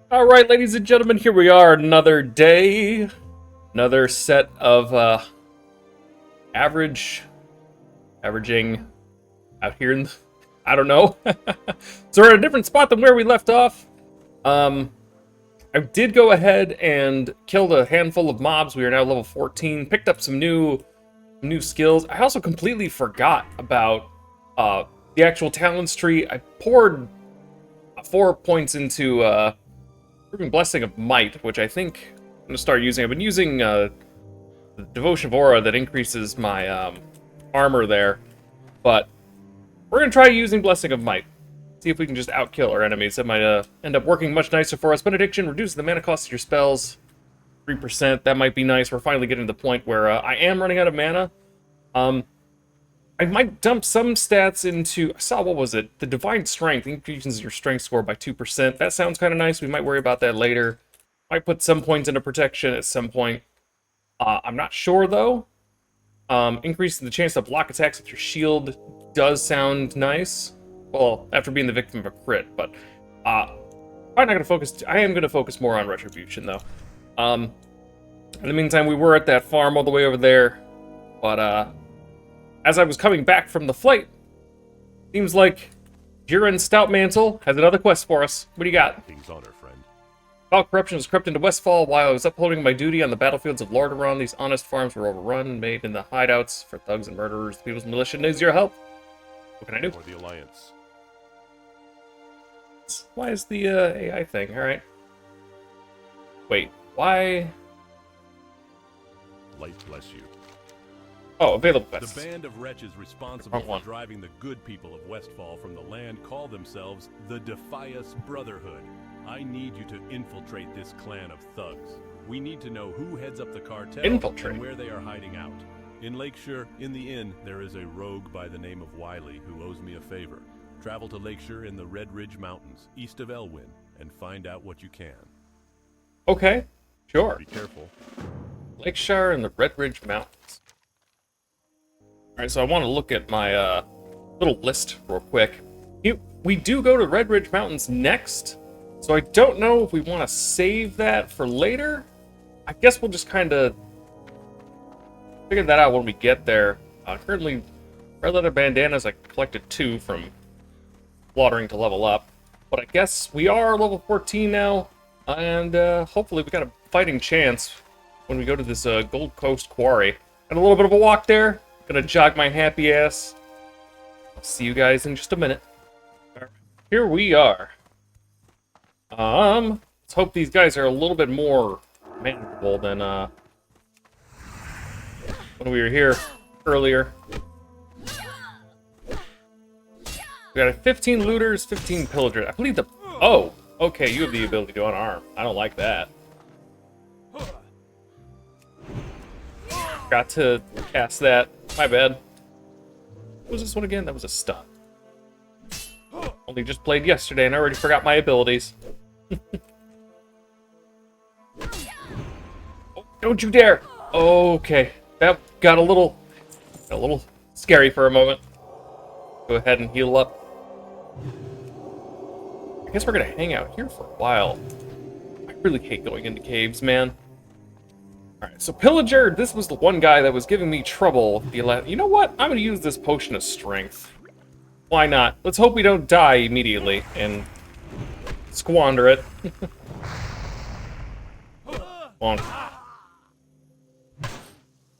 All right, ladies and gentlemen, here we are, another day, another set of averaging out here in, I don't know. So we're at a different spot than where we left off. I did go ahead and killed a handful of mobs. We are now level 14. Picked up some new skills. I also completely forgot about the actual talents tree. I poured 4 points into Proving Blessing of Might, which I think I'm gonna start using. I've been using the Devotion of Aura that increases my armor there, but we're gonna try using Blessing of Might. See if we can just outkill our enemies. That might end up working much nicer for us. Benediction reduces the mana cost of your spells 3%. That might be nice. We're finally getting to the point where I am running out of mana. I might dump some stats into, I saw, what was it? The Divine Strength increases your strength score by 2%. That sounds kind of nice. We might worry about that later. Might put some points into protection at some point. I'm not sure, though. Increasing the chance to block attacks with your shield does sound nice. Well, after being the victim of a crit, but probably not going to focus. I am going to focus more on Retribution, though. In the meantime, we were at that farm all the way over there, but as I was coming back from the flight, seems like Jiren Stoutmantle has another quest for us. What do you got? King's honor, friend. Foul corruption was crept into Westfall while I was upholding my duty on the battlefields of Lordaeron. These honest farms were overrun, made into hideouts for thugs and murderers. The people's militia needs your help. What can I do? For the Alliance. Why is the AI thing? Alright. Wait, why? Light bless you. Oh, available quests. The band of wretches responsible Wrong one. for driving the good people of Westfall from the land call themselves the Defias Brotherhood. I need you to infiltrate this clan of thugs. We need to know who heads up the cartel Infiltrate. and where they are hiding out. In Lakeshire, in the inn, there is a rogue by the name of Wiley who owes me a favor. Travel to Lakeshire in the Red Ridge Mountains, east of Elwyn, and find out what you can. Okay, sure. Be careful. Lakeshire and the Red Ridge Mountains. Alright, so I want to look at my little list real quick. We do go to Red Ridge Mountains next, so I don't know if we want to save that for later. I guess we'll just kind of figure that out when we get there. Currently, red leather bandanas, I collected 2 from slaughtering to level up. But I guess we are level 14 now, and hopefully we got a fighting chance when we go to this Gold Coast quarry. And a little bit of a walk there. Gonna jog my happy ass. I'll see you guys in just a minute. Right, here we are. Let's hope these guys are a little bit more manageable than when we were here earlier. We got 15 looters, 15 pillagers. I believe the... Oh, okay, you have the ability to unarm. I don't like that. Got to cast that. My bad. What was this one again? That was a stun. Only just played yesterday and I already forgot my abilities. Oh, don't you dare! Okay, that got a little scary for a moment. Go ahead and heal up. I guess we're gonna hang out here for a while. I really hate going into caves, man. Alright, so Pillager, this was the one guy that was giving me trouble. You know what? I'm gonna use this potion of strength. Why not? Let's hope we don't die immediately and squander it. Come on.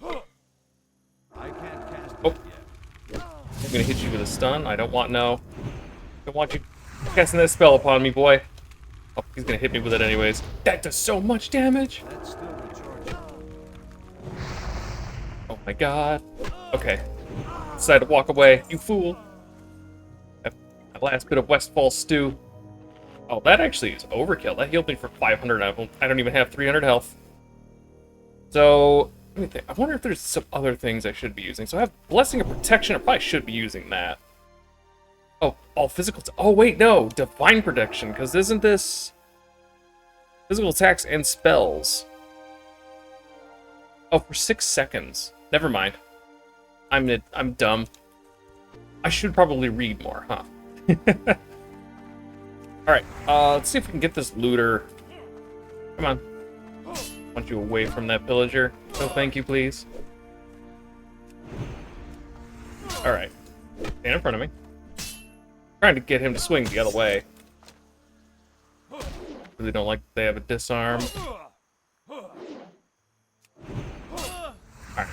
Oh. I'm gonna hit you with a stun. I don't want you casting that spell upon me, boy. Oh, he's gonna hit me with it anyways. That does so much damage! Oh my god. Okay. Decided to walk away. You fool. That last bit of Westfall stew. Oh, that actually is overkill. That healed me for 500. I don't even have 300 health. So, let me think. I wonder if there's some other things I should be using. So I have Blessing of Protection. I probably should be using that. Oh, all physical... Oh, wait, no. Divine Protection, because isn't this... Physical attacks and spells. Oh, for 6 seconds. Never mind. I'm dumb. I should probably read more, huh? Alright, let's see if we can get this looter. Come on. I want you away from that pillager. So thank you, please. Alright. Stand in front of me. Trying to get him to swing the other way. Really don't like that they have a disarm. Alright,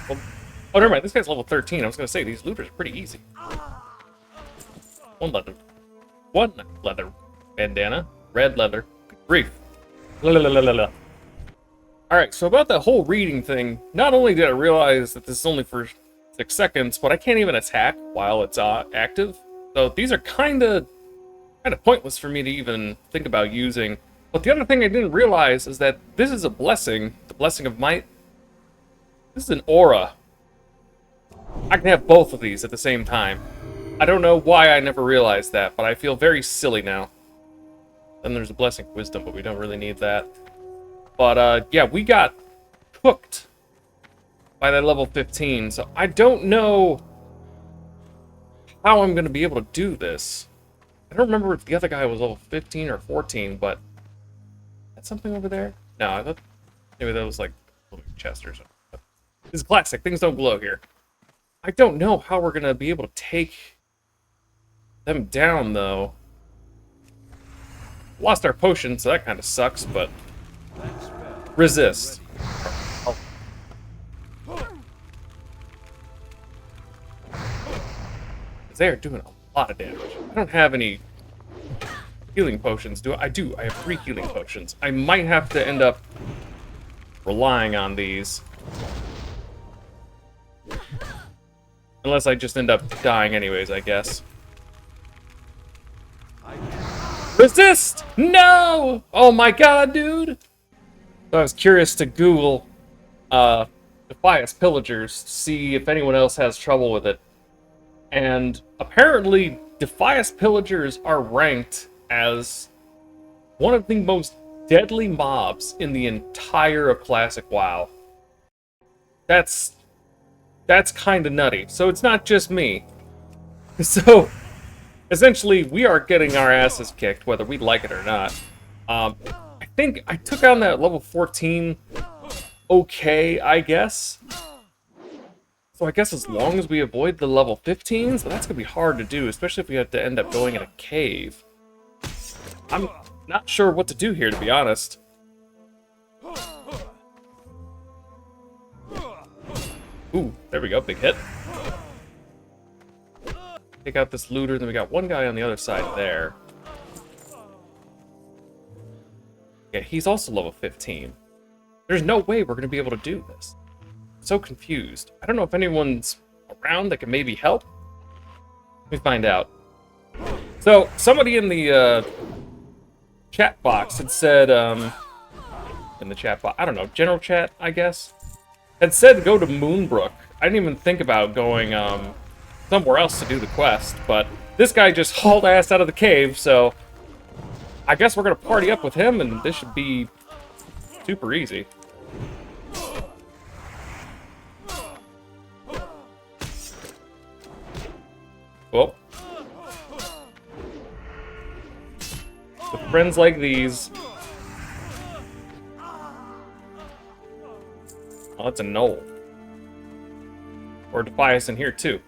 well, oh, never mind. This guy's level 13. I was going to say, these looters are pretty easy. One leather bandana. Red leather. Brief. Alright, so about that whole reading thing, not only did I realize that this is only for 6 seconds, but I can't even attack while it's active. So these are kind of pointless for me to even think about using. But the other thing I didn't realize is that this is a blessing. The blessing of might. This is an aura. I can have both of these at the same time. I don't know why I never realized that, but I feel very silly now. Then there's a blessing of wisdom, but we don't really need that. But, yeah, we got cooked by that level 15, so I don't know how I'm going to be able to do this. I don't remember if the other guy was level 15 or 14, but... That's something over there? No, I thought maybe that was like a chest or something. This is classic. Things don't glow here. I don't know how we're going to be able to take them down, though. Lost our potion, so that kind of sucks, but... Resist. Oh. They're doing a lot of damage. I don't have any healing potions, do I? I do. I have 3 healing potions. I might have to end up relying on these. Unless I just end up dying anyways, I guess. Resist! No! Oh my god, dude! So I was curious to Google Defias Pillagers to see if anyone else has trouble with it. And apparently, Defias Pillagers are ranked as one of the most deadly mobs in the entire of Classic WoW. That's kind of nutty. So it's not just me. So, essentially, we are getting our asses kicked, whether we like it or not. I think I took on that level 14 okay, I guess. So I guess as long as we avoid the level 15s, that's going to be hard to do, especially if we have to end up going in a cave. I'm not sure what to do here, to be honest. Ooh, there we go, big hit. Take out this looter, then we got one guy on the other side there. Yeah, he's also level 15. There's no way we're going to be able to do this. I'm so confused. I don't know if anyone's around that can maybe help. Let me find out. So, somebody in the chat box had said, in the chat box, I don't know, general chat, I guess, had said go to Moonbrook. I didn't even think about going somewhere else to do the quest, but this guy just hauled ass out of the cave, so I guess we're gonna party up with him, and this should be super easy. Well, with friends like these. Oh, it's a knoll. Or Defias in here, too.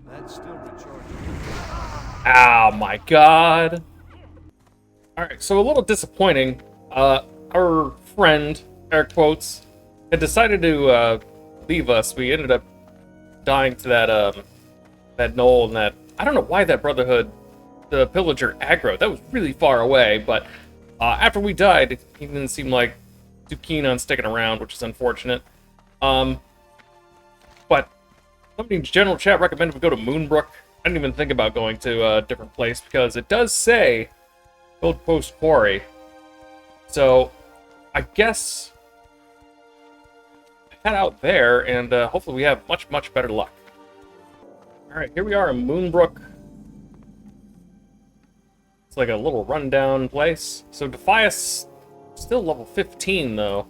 That's still recharging. Oh my god. Alright, so a little disappointing. Our friend, air quotes, had decided to leave us. We ended up dying to that knoll and that... I don't know why that Brotherhood, the pillager aggro. That was really far away, but after we died, he didn't seem like too keen on sticking around, which is unfortunate. But somebody in general chat recommended we go to Moonbrook. I didn't even think about going to a different place because it does say Gold Post Quarry. So I guess head out there and hopefully we have much better luck. Alright, here we are in Moonbrook. It's like a little rundown place. So Defias still level 15 though.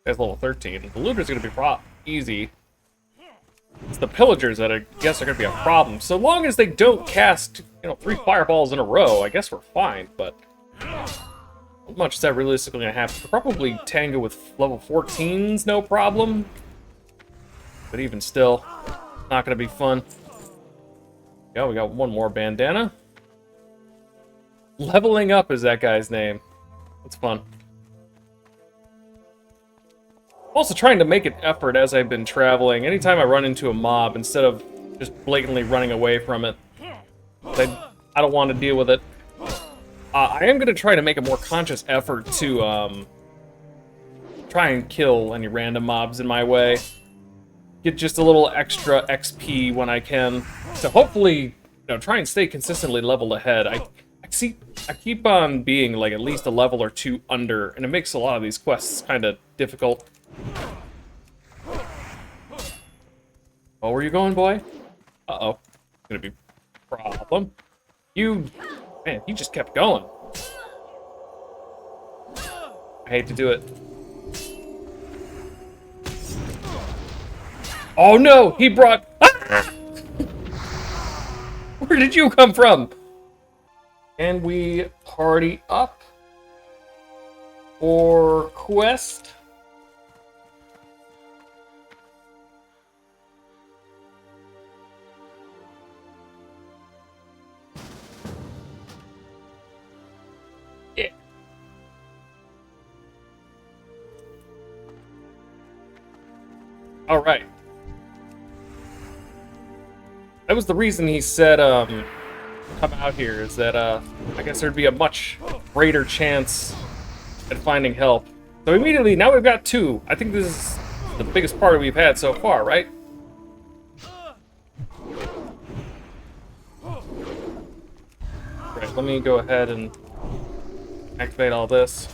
That's level 13. The looter's gonna be easy. It's the pillagers that I guess are going to be a problem. So long as they don't cast, 3 fireballs in a row, I guess we're fine, but how much is that realistically going to happen? Probably tango with level 14s, no problem. But even still, not going to be fun. Yeah, we got one more bandana. Leveling up is that guy's name. That's fun. I'm also trying to make an effort as I've been traveling. Anytime I run into a mob, instead of just blatantly running away from it, I don't want to deal with it. I am going to try to make a more conscious effort to try and kill any random mobs in my way. Get just a little extra XP when I can. To hopefully, try and stay consistently leveled ahead. I keep on being like at least a level or 2 under, and it makes a lot of these quests kind of difficult. Oh, where you going, boy? Uh-oh. Gonna be a problem. Man, he just kept going. I hate to do it. Oh no, he brought... Ah! Where did you come from? And we party up for quest. Yeah. All right. That was the reason he said, come out here, is that, I guess there'd be a much greater chance at finding help. So immediately, now we've got 2. I think this is the biggest party we've had so far, right? Right, let me go ahead and activate all this.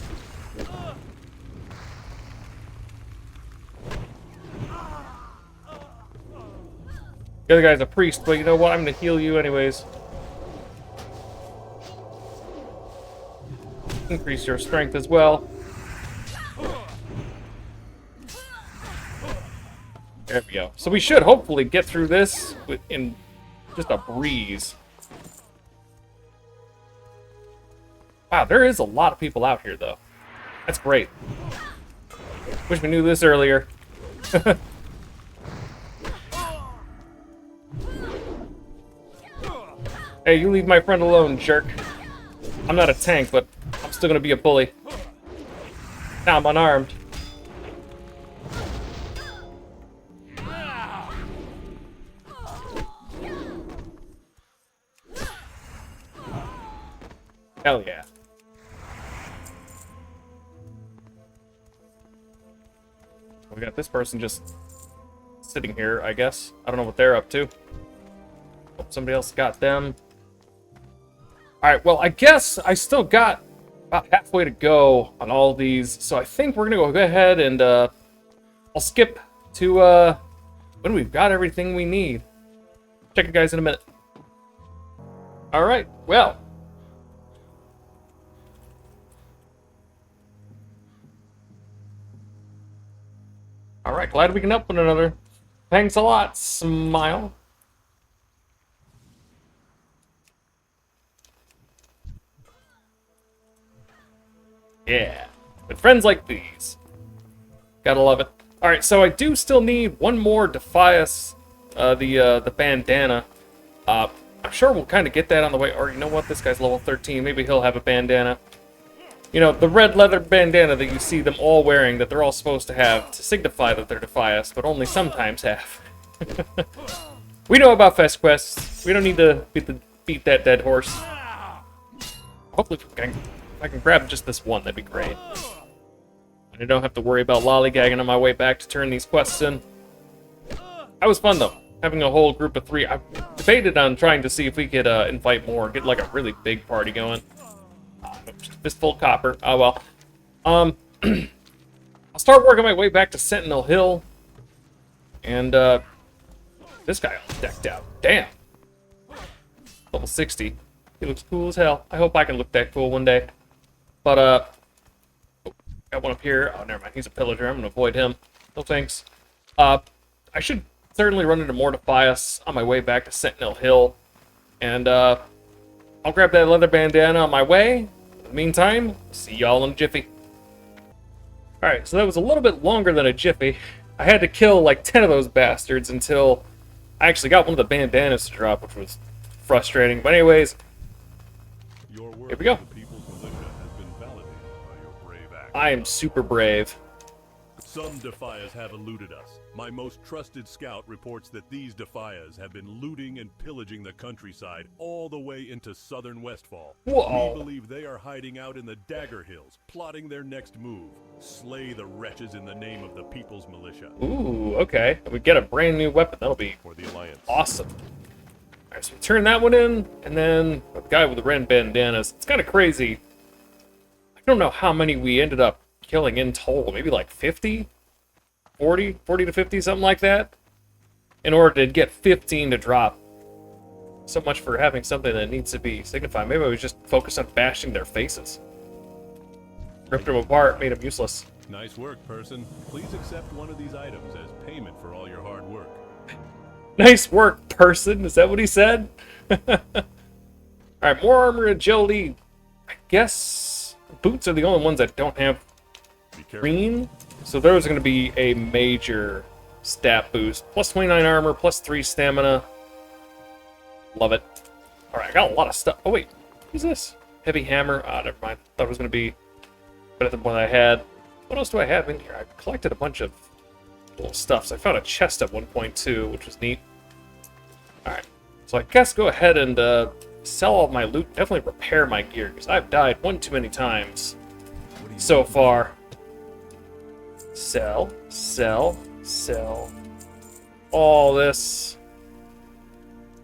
The other guy's a priest, but you know what? I'm gonna heal you anyways. Increase your strength as well. There we go. So we should hopefully get through this in just a breeze. Wow, there is a lot of people out here, though. That's great. Wish we knew this earlier. Hey, you leave my friend alone, jerk. I'm not a tank, but I'm still gonna be a bully. Now I'm unarmed. Hell yeah. We got this person just sitting here, I guess. I don't know what they're up to. Hope somebody else got them. Alright, well, I guess I still got about halfway to go on all these, so I think we're gonna go ahead and, I'll skip to, when we've got everything we need. Check you guys in a minute. Alright, well. Alright, glad we can help one another. Thanks a lot, smile. Yeah, with friends like these. Gotta love it. Alright, so I do still need one more Defias, the bandana. I'm sure we'll kind of get that on the way. Or, you know what? This guy's level 13. Maybe he'll have a bandana. You know, the red leather bandana that you see them all wearing, that they're all supposed to have to signify that they're Defias, but only sometimes have. We know about fest quests. We don't need to beat that dead horse. Hopefully if I can grab just this one, that'd be great. I don't have to worry about lollygagging on my way back to turn these quests in. That was fun, though. Having a whole group of 3. I debated on trying to see if we could invite more, get like a really big party going. Just a fistful of copper. Oh, well. I'll start working my way back to Sentinel Hill. And, this guy all decked out. Damn. Level 60. He looks cool as hell. I hope I can look that cool one day. But, oh, got one up here. Oh, never mind. He's a pillager. I'm gonna avoid him. No thanks. I should certainly run into Mortifius on my way back to Sentinel Hill. And, I'll grab that leather bandana on my way. In the meantime, see y'all in a jiffy. Alright, so that was a little bit longer than a jiffy. I had to kill like 10 of those bastards until I actually got one of the bandanas to drop, which was frustrating. But anyways, Your work here we go. with the People's Militia has been validated by your brave actions. I am super brave. Some Defias have eluded us. My most trusted scout reports that these Defias have been looting and pillaging the countryside all the way into southern Westfall. Whoa. We believe they are hiding out in the Dagger Hills, plotting their next move. Slay the wretches in the name of the People's Militia. Ooh, okay. We get a brand new weapon. That'll be For the Alliance. awesome. Alright, so we turn that one in, and then the guy with the red bandanas. It's kind of crazy. I don't know how many we ended up killing in total. Maybe like 50? 40 to 50, something like that. In order to get 15 to drop. So much for having something that needs to be signified. Maybe I was just focused on bashing their faces. Ripped them apart, made them useless. Nice work, person. Please accept one of these items as payment for all your hard work. Nice work, person. Is that what he said? Alright, more armor, agility. I guess boots are the only ones that don't have Be careful. green. So those are going to be a major stat boost. Plus 29 armor, plus 3 stamina. Love it. Alright, I got a lot of stuff. Oh, wait. Who's this? Heavy hammer. Ah, never mind. Thought it was going to be better than what I had. What else do I have in here? I collected a bunch of little stuff. So I found a chest at 1.2, which was neat. Alright. So I guess go ahead and sell all my loot. Definitely repair my gear, because I've died one too many times so far. Sell, sell, sell. All this.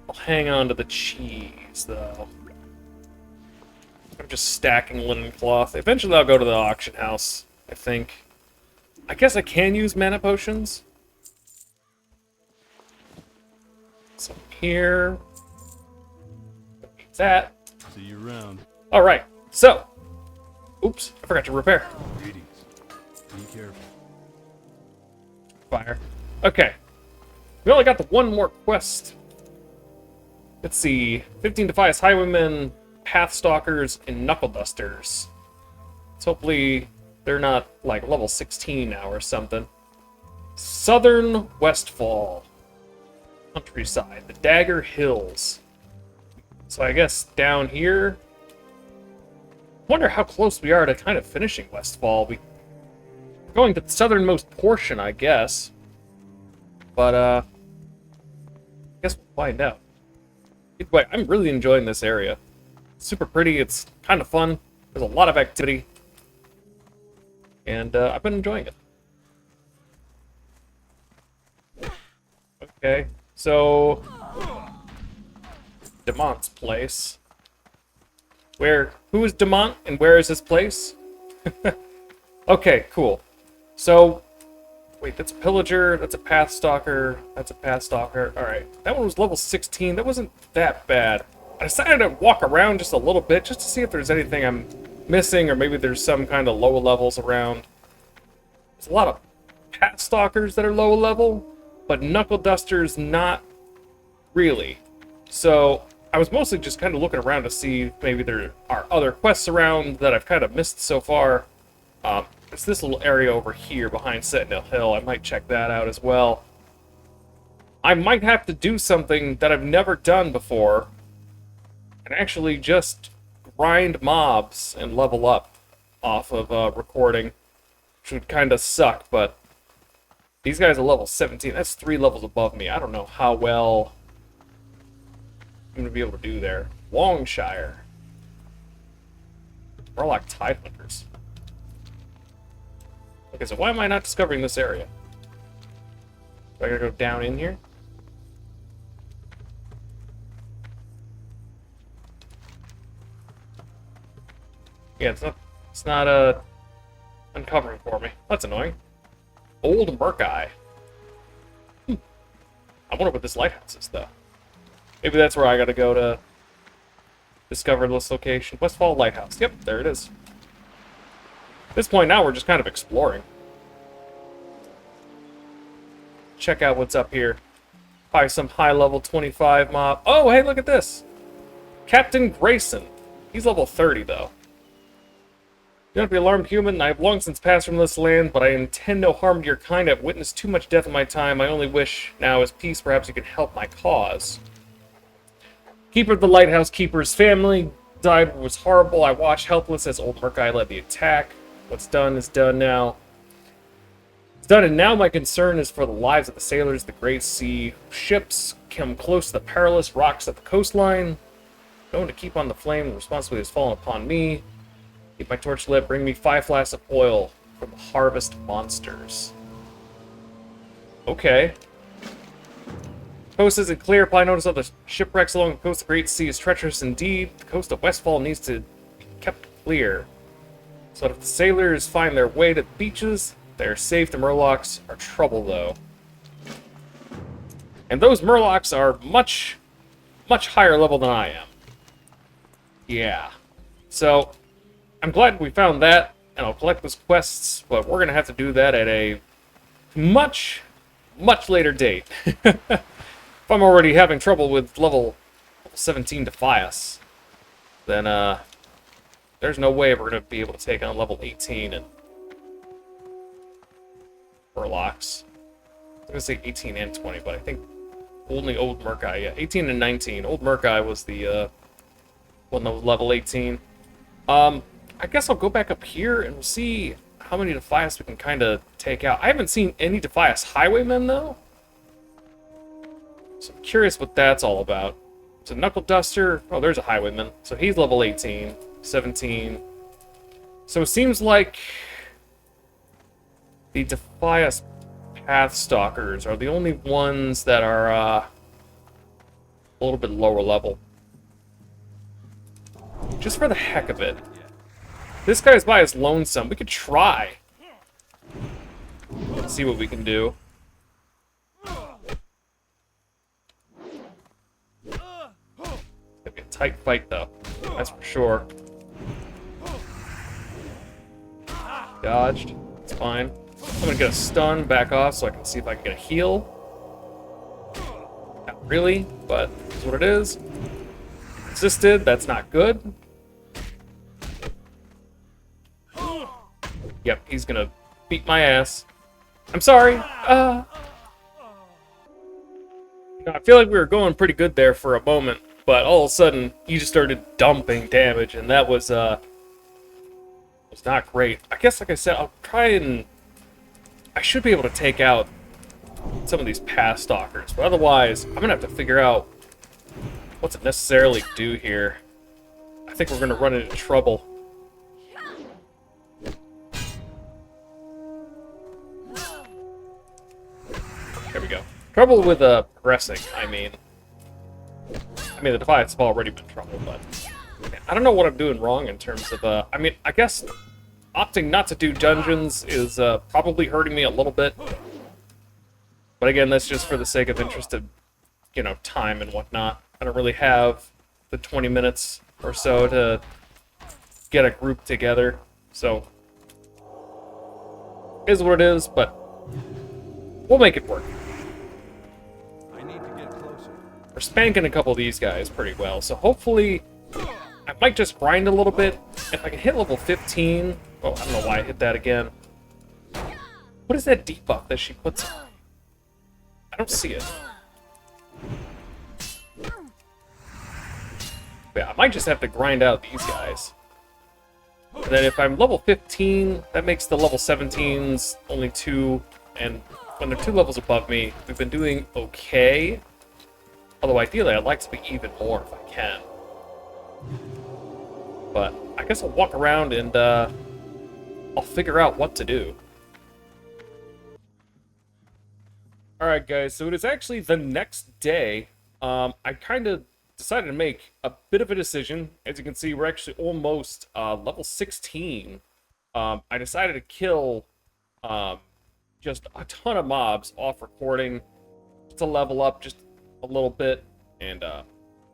I'll hang on to the cheese, though. I'm just stacking linen cloth. Eventually I'll go to the auction house, I think. I guess I can use mana potions. Some here. That. See you around. Alright, so. Oops, I forgot to repair. Greetings. Be careful. Fire. Okay. We only got the one more quest. Let's see. 15 Defias Highwaymen, Pathstalkers, and Knuckle Dusters. So hopefully they're not like level 16 now or something. Southern Westfall. Countryside. The Dagger Hills. So I guess down here. Wonder how close we are to kind of finishing Westfall. We're going to the southernmost portion, I guess. But, I guess we'll find out. Either way, I'm really enjoying this area. It's super pretty, it's kind of fun. There's a lot of activity. And, I've been enjoying it. Okay, so... Demont's place. Who is Demont, and where is his place? Okay, cool. So, wait, that's a pillager, that's a pathstalker, that's a pathstalker. Alright, that one was level 16, that wasn't that bad. I decided to walk around just a little bit, just to see if there's anything I'm missing, or maybe there's some kind of lower levels around. There's a lot of pathstalkers that are low level, but knuckle dusters not really. So, I was mostly just kind of looking around to see if maybe there are other quests around that I've kind of missed so far. There's this little area over here behind Sentinel Hill. I might check that out as well. I might have to do something that I've never done before and actually just grind mobs and level up off of recording, which would kind of suck, but these guys are level 17. That's 3 levels above me. I don't know how well I'm going to be able to do there. Longshire. Warlock Tidehunters. Okay, so why am I not discovering this area? Do I gotta go down in here? Yeah, it's not uncovering for me. That's annoying. Old Merkeye. I wonder what this lighthouse is, though. Maybe that's where I gotta go to discover this location. Westfall Lighthouse. Yep, there it is. At this point now, we're just kind of exploring. check out what's up here. Probably some high level 25 mob. Oh, hey, look at this. Captain Grayson. He's level 30, though. Do not be alarmed, human. I have long since passed from this land, but I intend no harm to your kind. I've witnessed too much death in my time. My only wish now is peace. Perhaps you can help my cause. Keeper of the Lighthouse Keeper's family died was horrible. I watched helpless as old Murkai led the attack. What's done is done now. It's done, and now my concern is for the lives of the sailors. The great sea ships come close to the perilous rocks at the coastline. Going to keep on the flame. The responsibility has fallen upon me. Keep my torch lit. Bring me 5 flasks of oil from the harvest monsters. Okay. Coast isn't clear. Probably notice all the shipwrecks along the coast. The Great Sea is treacherous indeed. The coast of Westfall needs to be kept clear. So that if the sailors find their way to the beaches, they're safe. The Murlocs are trouble, though. And those Murlocs are much, much higher level than I am. Yeah. So, I'm glad we found that, and I'll collect those quests, but we're going to have to do that at a much, much later date. If I'm already having trouble with level 17 Defias, then there's no way we're going to be able to take on level 18 and Murlocs. I was going to say 18 and 20, but I think only Old Murkai, yeah, 18 and 19. Old Murkai was the one that was level 18. I guess I'll go back up here and we'll see how many Defias we can kind of take out. I haven't seen any Defias Highwaymen, though. So I'm curious what that's all about. It's a Knuckle Duster. Oh, there's a Highwayman. So he's level 18, 17. So it seems like the Defias Pathstalkers are the only ones that are a little bit lower level. Just for the heck of it. This guy's by his lonesome. We could try. Let's see what we can do. It's gonna be a tight fight, though. That's for sure. Dodged. It's fine. I'm gonna get a stun, back off, so I can see if I can get a heal. Not really, but that's what it is. Resisted. That's not good. Yep, he's gonna beat my ass. I'm sorry. You know, I feel like we were going pretty good there for a moment, but all of a sudden he just started dumping damage, and that was not great. I guess, like I said, I'll try and I should be able to take out some of these Pathstalkers, but otherwise I'm gonna have to figure out what to necessarily do here. I think we're gonna run into trouble. There we go. Trouble with progressing, I mean, the Defiants have already been trouble, but I don't know what I'm doing wrong in terms of, I mean, I guess opting not to do dungeons is probably hurting me a little bit. But again, that's just for the sake of interested, you know, time and whatnot. I don't really have the 20 minutes or so to get a group together, so it is what it is, but we'll make it work. We're spanking a couple of these guys pretty well, so hopefully I might just grind a little bit. If I can hit level 15... Oh, I don't know why I hit that again. What is that debuff that she puts on? I don't see it. Yeah, I might just have to grind out these guys. And then if I'm level 15, that makes the level 17s only 2, and when they're 2 levels above me, we've been doing okay. Although ideally, I'd like to be even more if I can. But I guess I'll walk around and I'll figure out what to do. Alright guys, so it is actually the next day. I kind of decided to make a bit of a decision. As you can see, we're actually almost level 16. I decided to kill just a ton of mobs off recording to level up just a little bit and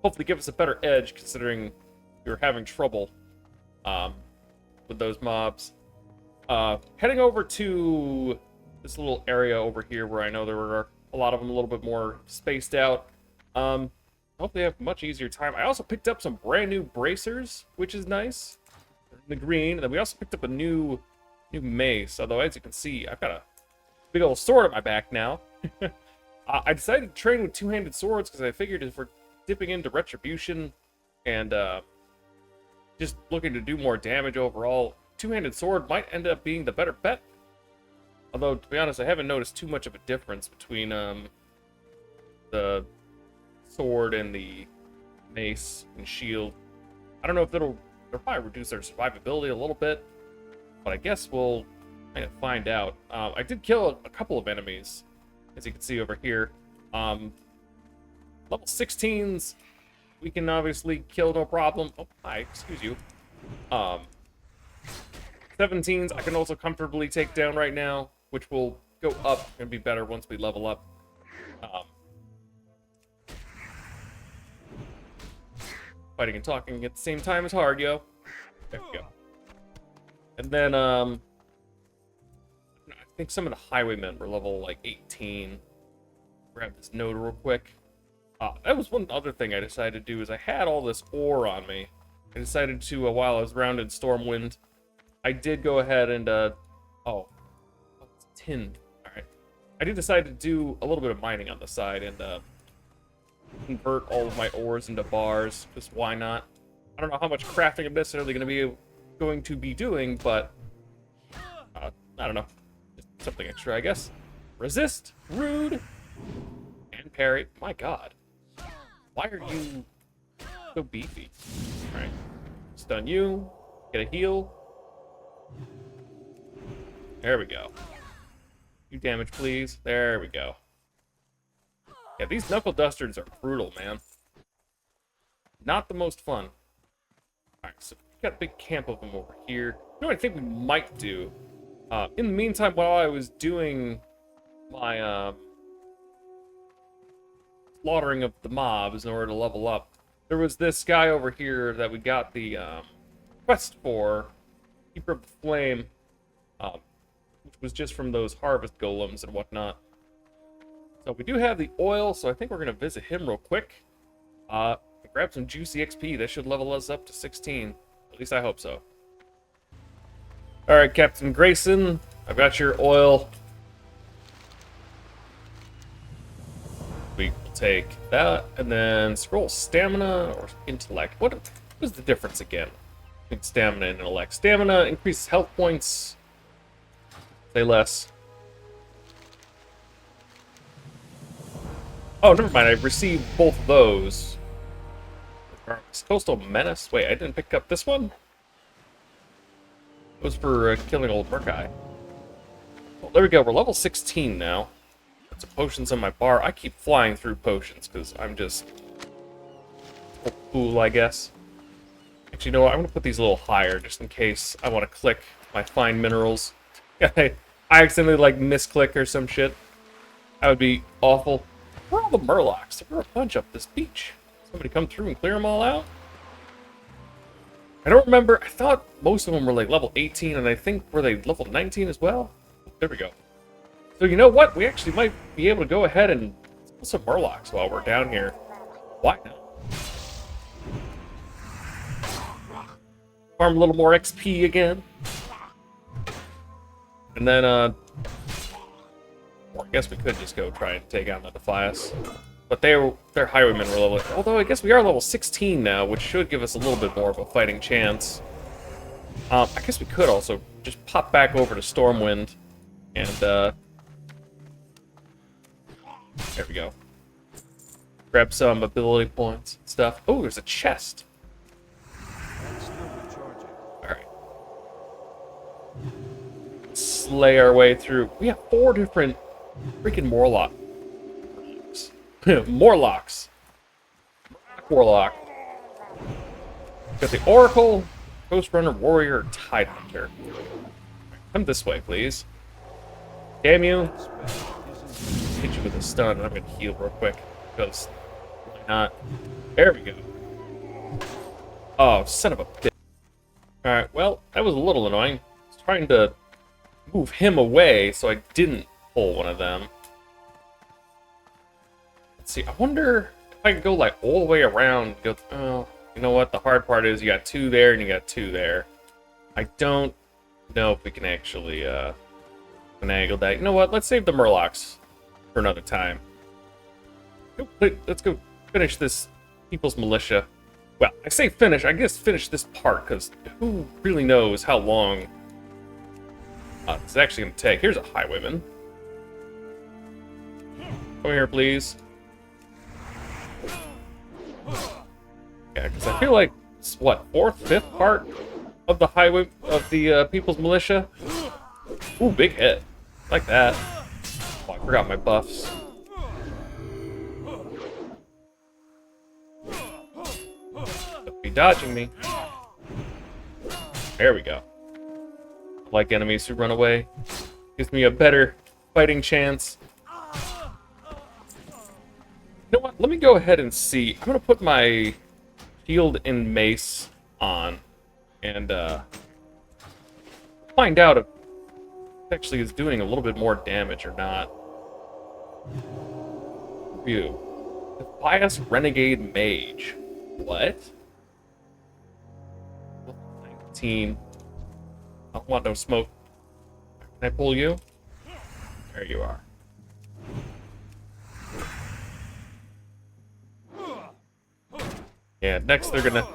hopefully give us a better edge considering we were having trouble with those mobs. Heading over to this little area over here where I know there were a lot of them a little bit more spaced out. Hopefully I have a much easier time. I also picked up some brand new bracers, which is nice. In the green, and then we also picked up a new mace. Although, as you can see, I've got a big old sword at my back now. I decided to train with two-handed swords because I figured if we're dipping into retribution and just looking to do more damage overall, two-handed sword might end up being the better bet. Although, to be honest, I haven't noticed too much of a difference between the sword and the mace and shield. I don't know if they'll probably reduce their survivability a little bit, but I guess we'll kind of find out. I did kill a couple of enemies, as you can see over here. Level 16s, we can obviously kill no problem. Oh, hi, excuse you. 17s, I can also comfortably take down right now, which will go up and be better once we level up. Fighting and talking at the same time is hard, yo. There we go. And then, I think some of the highwaymen were level, like, 18. Grab this node real quick. That was one other thing I decided to do, is I had all this ore on me. I decided to, while I was rounded Stormwind, I did go ahead and, oh, it's tin. Alright. I did decide to do a little bit of mining on the side and, convert all of my ores into bars, just why not? I don't know how much crafting I'm necessarily going to be doing, but I don't know, just something extra, I guess. Resist, rude, and parry. My God, why are you so beefy? All right, stun you, get a heal. There we go. You damage, please. There we go. Yeah, these knuckle dusters are brutal, man. Not the most fun. Alright, so we've got a big camp of them over here. You know what I think we might do? In the meantime, while I was doing my slaughtering of the mobs in order to level up, there was this guy over here that we got the quest for, Keeper of the Flame, which was just from those harvest golems and whatnot. So we do have the oil, so I think we're going to visit him real quick. Grab some juicy XP. That should level us up to 16. At least I hope so. Alright, Captain Grayson. I've got your oil. We will take that, and then scroll stamina or intellect. What is the difference again between stamina and intellect? Stamina increases health points. Say less. Oh, never mind. I received both of those. Coastal Menace. Wait, I didn't pick up this one? It was for killing old Murkai. Well, there we go. We're level 16 now. Got some potions on my bar. I keep flying through potions because I'm just a fool, I guess. Actually, you know what? I'm going to put these a little higher just in case I want to click my fine minerals. I accidentally, like, misclick or some shit. That would be awful. Where are all the Murlocs? There were a bunch up this beach. Somebody come through and clear them all out? I don't remember. I thought most of them were like level 18, and I think were they level 19 as well? There we go. So you know what? We actually might be able to go ahead and kill some Murlocs while we're down here. Why not? Farm a little more XP again. And then, or I guess we could just go try and take on the Defias. But their highwaymen were level... Although I guess we are level 16 now, which should give us a little bit more of a fighting chance. I guess we could also just pop back over to Stormwind. And, there we go. Grab some ability points and stuff. Oh, there's a chest. Alright. Slay our way through. We have 4 different freaking Morlocks. Morlocks. Warlock. Got the Oracle, Ghost Runner, Warrior, Tide Hunter. Come this way, please. Damn you. Hit you with a stun, and I'm gonna heal real quick. Because why not? There we go. Oh, son of a bitch. Alright, well, that was a little annoying. I was trying to move him away so I didn't pull one of them. Let's see. I wonder if I could go like all the way around. Go. Oh, you know what? The hard part is you got 2 there and you got 2 there. I don't know if we can actually finagle that. You know what? Let's save the Murlocs for another time. Let's go finish this People's Militia. Well, I say finish. I guess finish this part, because who really knows how long it's actually going to take. Here's a highwayman. Come here, please. Yeah, because I feel like it's, what, 4th, 5th part of the highway of the People's Militia. Ooh, big hit. Like that. Oh, I forgot my buffs. Don't be dodging me. There we go. Like enemies who run away. Gives me a better fighting chance. You know what? Let me go ahead and see. I'm going to put my shield and mace on. And find out if it actually is doing a little bit more damage or not. Review. Bias Renegade Mage. What? 19. I don't want no smoke. Can I pull you? There you are. Yeah, next they're gonna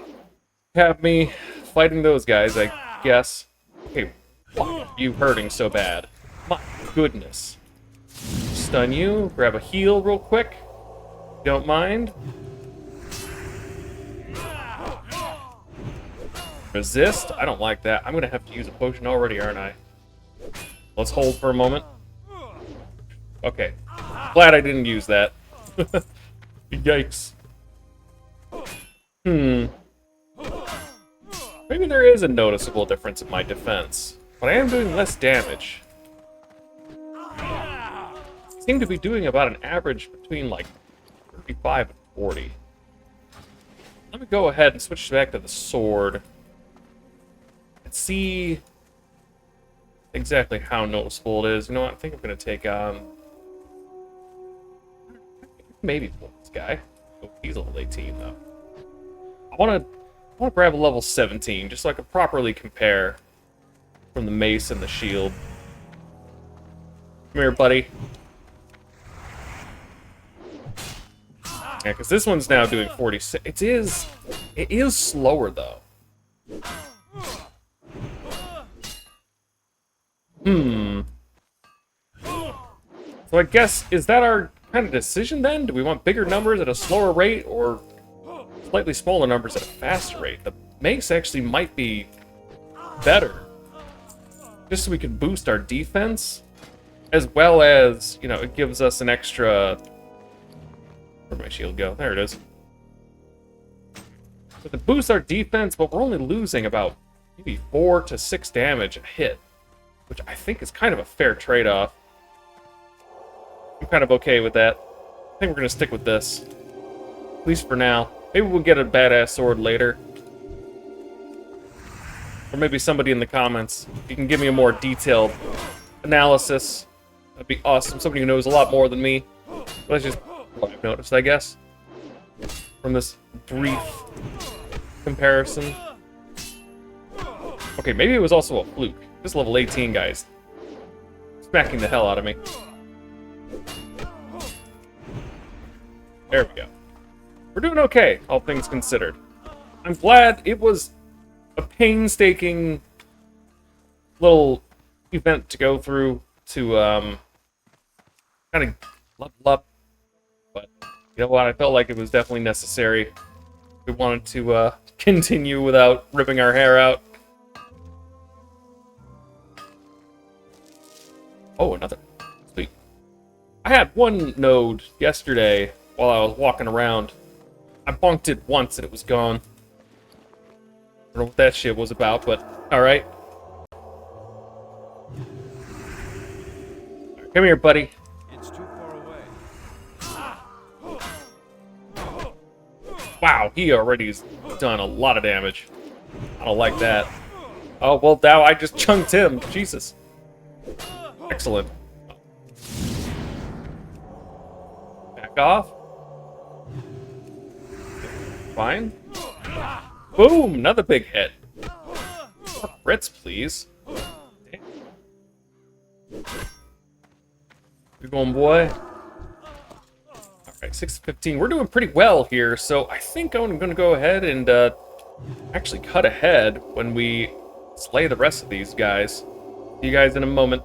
have me fighting those guys, I guess. Okay, why are you hurting so bad? My goodness. Stun you, grab a heal real quick. Don't mind. Resist? I don't like that. I'm gonna have to use a potion already, aren't I? Let's hold for a moment. Okay. Glad I didn't use that. Yikes. Maybe there is a noticeable difference in my defense, but I am doing less damage. I seem to be doing about an average between like 35 and 40. Let me go ahead and switch back to the sword and see exactly how noticeable it is. You know what? I think I'm going to take on maybe this guy. Oh, he's level 18 though. I want to grab a level 17 just so I can properly compare from the mace and the shield. Come here, buddy. Yeah, because this one's now doing 46. It is slower though. So I guess, is that our kind of decision then? Do we want bigger numbers at a slower rate, or slightly smaller numbers at a faster rate? The mace actually might be better, just so we can boost our defense, as well as, you know, it gives us an extra... Where'd my shield go? There it is. So to boost our defense, but we're only losing about maybe 4 to 6 damage a hit, which I think is kind of a fair trade-off. I'm kind of okay with that. I think we're going to stick with this, at least for now. Maybe we'll get a badass sword later. Or maybe somebody in the comments, you can give me a more detailed analysis. That'd be awesome. Somebody who knows a lot more than me. That's just what I've noticed, I guess, from this brief comparison. Okay, maybe it was also a fluke. This level 18 guy's smacking the hell out of me. There we go. We're doing okay, all things considered. I'm glad it was a painstaking little event to go through to kind of level up. But you know what? I felt like it was definitely necessary. We wanted to continue without ripping our hair out. Oh, another. Sweet. I had one node yesterday while I was walking around. I bonked it once and it was gone. I don't know what that shit was about, but alright. Come here, buddy. It's too far away. Wow, he already has done a lot of damage. I don't like that. Oh, well, now I just chunked him. Jesus. Excellent. Back off. fine. Boom! Another big hit. Crits, please. Damn. Good going, boy. Alright, 6-15. We're doing pretty well here, so I think I'm going to go ahead and actually cut ahead when we slay the rest of these guys. See you guys in a moment.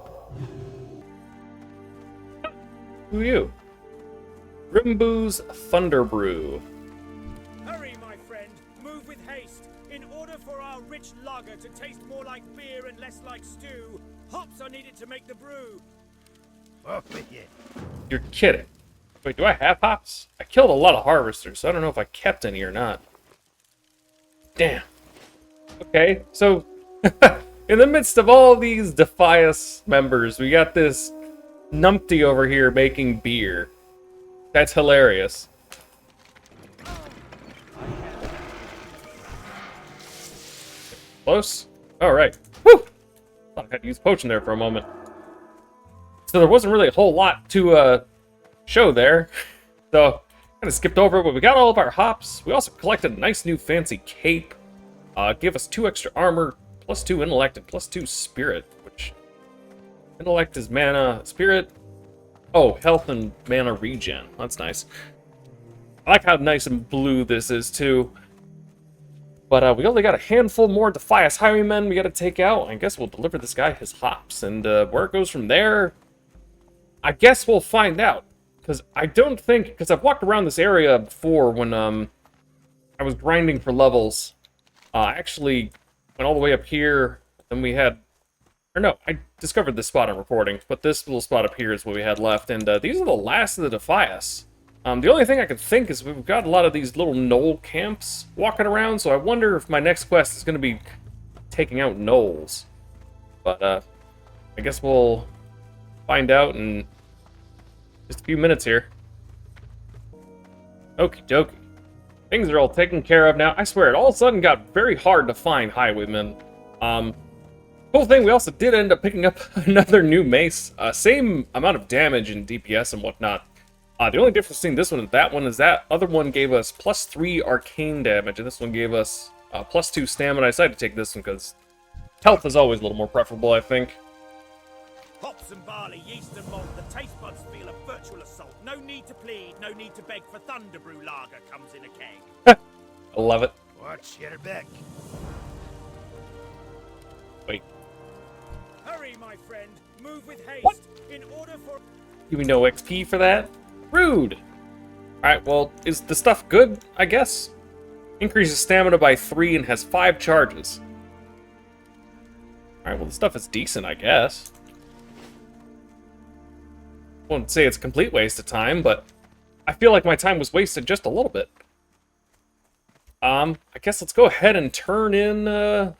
Who are you? Rimboo's Thunder Brew. Hurry, my friend. Move with haste. In order for our rich lager to taste more like beer and less like stew, hops are needed to make the brew. Up with you. You're kidding. Wait, do I have hops? I killed a lot of harvesters, so I don't know if I kept any or not. Damn. Okay, so in the midst of all these Defias members, we got this numpty over here making beer. That's hilarious. Close? Alright. Woo! Thought I had to use potion there for a moment. So there wasn't really a whole lot to show there. So kind of skipped over it, but we got all of our hops. We also collected a nice new fancy cape. Gave us 2 extra armor, +2 intellect, and +2 spirit, which intellect is mana, spirit. Oh, health and mana regen. That's nice. I like how nice and blue this is, too. But we only got a handful more Defias highwaymen we got to take out. I guess we'll deliver this guy his hops. And where it goes from there, I guess we'll find out. Because I don't think... Because I've walked around this area before when I was grinding for levels. I actually went all the way up here. Then we had... Or no, I discovered this spot I'm recording, but this little spot up here is what we had left, and these are the last of the Defias. The only thing I can think is we've got a lot of these little gnoll camps walking around, so I wonder if my next quest is going to be taking out gnolls. But, I guess we'll find out in just a few minutes here. Okie dokie. Things are all taken care of now. I swear, it all of a sudden got very hard to find highwaymen. Cool thing, we also did end up picking up another new mace. Same amount of damage and DPS and whatnot. The only difference between this one and that one is that other one gave us +3 arcane damage, and this one gave us +2 stamina. I decided to take this one because health is always a little more preferable, I think. Hops and barley, yeast and malt, the taste buds feel a virtual assault. No need to plead, no need to beg, for Thunder Brew lager comes in a keg. I love it. Watch your back. Wait. Hurry, my friend. Move with haste. What? In order for... Give me no XP for that? Rude! Alright, well, is the stuff good, I guess? Increases stamina by 3 and has 5 charges. Alright, well, the stuff is decent, I guess. Won't say it's a complete waste of time, but I feel like my time was wasted just a little bit. I guess let's go ahead and turn in,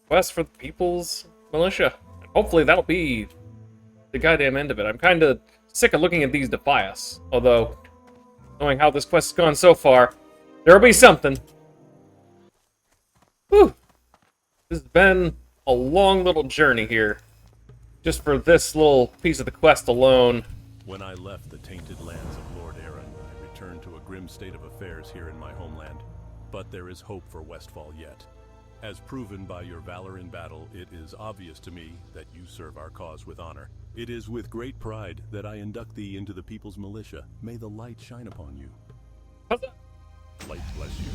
quest for the People's Militia. Hopefully that'll be the goddamn end of it. I'm kind of sick of looking at these Defias. Although, knowing how this quest has gone so far, there'll be something. Whew. This has been a long little journey here. Just for this little piece of the quest alone. When I left the tainted lands of Lord Aaron, I returned to a grim state of affairs here in my homeland. But there is hope for Westfall yet. As proven by your valor in battle, it is obvious to me that you serve our cause with honor. It is with great pride that I induct thee into the People's Militia. May the light shine upon you. Light bless you.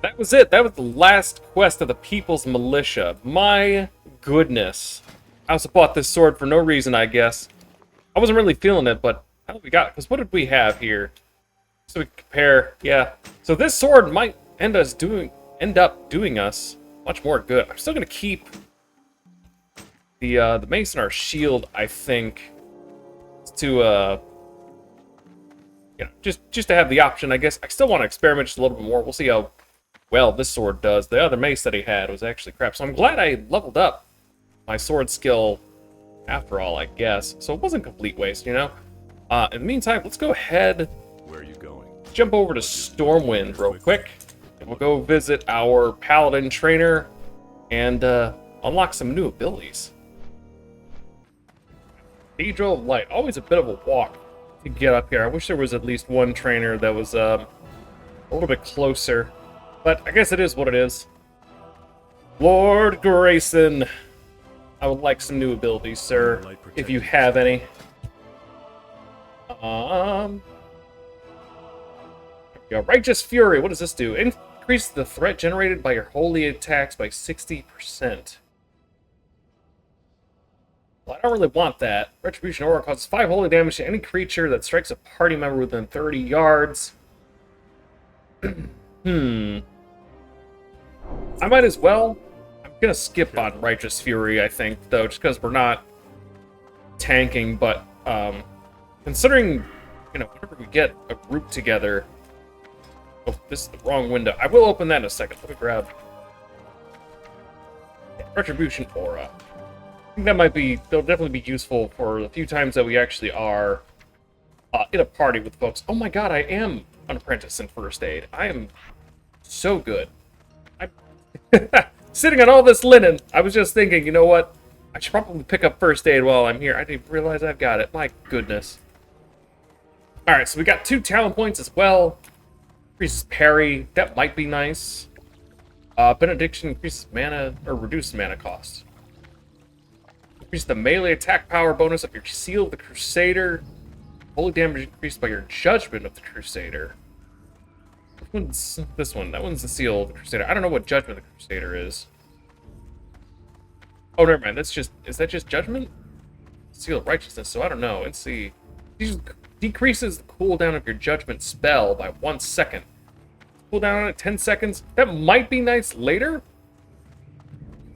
That was it. That was the last quest of the People's Militia. My goodness. I also bought this sword for no reason, I guess. I wasn't really feeling it, but how did we got? Because what did we have here? So we can compare. Yeah. So this sword might end up doing us much more good. I'm still gonna keep the mace and our shield, I think, to you know, just to have the option, I guess. I still want to experiment just a little bit more. We'll see how well this sword does. The other mace that he had was actually crap, so I'm glad I leveled up my sword skill after all, I guess. So it wasn't a complete waste, you know. In the meantime, let's go ahead. Where are you going? Jump over to Stormwind real quick. And we'll go visit our Paladin trainer and unlock some new abilities. Cathedral of Light. Always a bit of a walk. to get up here. I wish there was at least one trainer that was a little bit closer. But I guess it is what it is. Lord Grayson. I would like some new abilities, sir, if you have any. Yeah, Righteous Fury. What does this do? Increase the threat generated by your holy attacks by 60%. Well, I don't really want that. Retribution Aura causes 5 holy damage to any creature that strikes a party member within 30 yards. I might as well. I'm gonna skip on Righteous Fury, I think, though, just because we're not tanking, but considering, you know, whenever we get a group together. Oh, this is the wrong window. I will open that in a second. Let me grab Retribution Aura. I think that might be, they'll definitely be useful for the few times that we actually are in a party with folks. Oh my god, I am an apprentice in first aid. I am so good. I'm sitting on all this linen. I was just thinking, you know what? I should probably pick up first aid while I'm here. I didn't realize I've got it. My goodness. Alright, so we got 2 talent points as well. Increases parry. That might be nice. Benediction increases mana, or reduces mana cost. Increase the melee attack power bonus of your Seal of the Crusader. Holy damage increased by your Judgment of the Crusader. Which one's this one? That one's the Seal of the Crusader. I don't know what Judgment of the Crusader is. Oh, never mind. That's just, is that just Judgment? Seal of Righteousness, so I don't know. Let's see. Decreases the cooldown of your Judgment spell by 1 second. Cooldown on it 10 seconds. That might be nice later.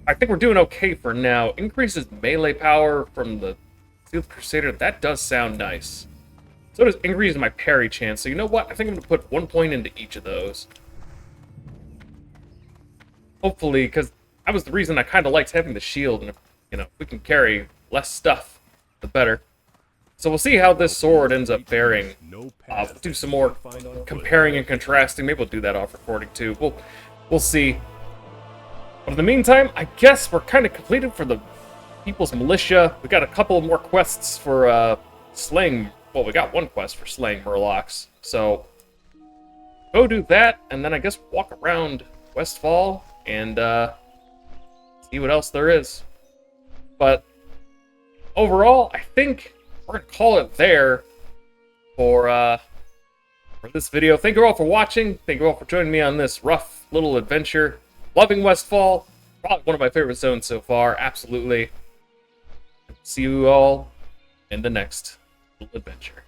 I think we're doing okay for now. Increases melee power from the Seal of the Crusader. That does sound nice. So does increase my parry chance. So you know what? I think I'm going to put 1 point into each of those. Hopefully, because that was the reason I kind of liked having the shield. And if, you know, if we can carry less stuff, the better. So we'll see how this sword ends up faring. I'll do some more comparing and contrasting. Maybe we'll do that off recording too. We'll see. But in the meantime, I guess we're kind of completed for the People's Militia. We got a couple more quests for slaying. Well, we got 1 quest for slaying Murlocs. So go do that, and then I guess walk around Westfall and see what else there is. But overall, I think we're gonna call it there for this video. Thank you all for watching. Thank you all for joining me on this rough little adventure. Loving Westfall. Probably one of my favorite zones so far. Absolutely. See you all in the next little adventure.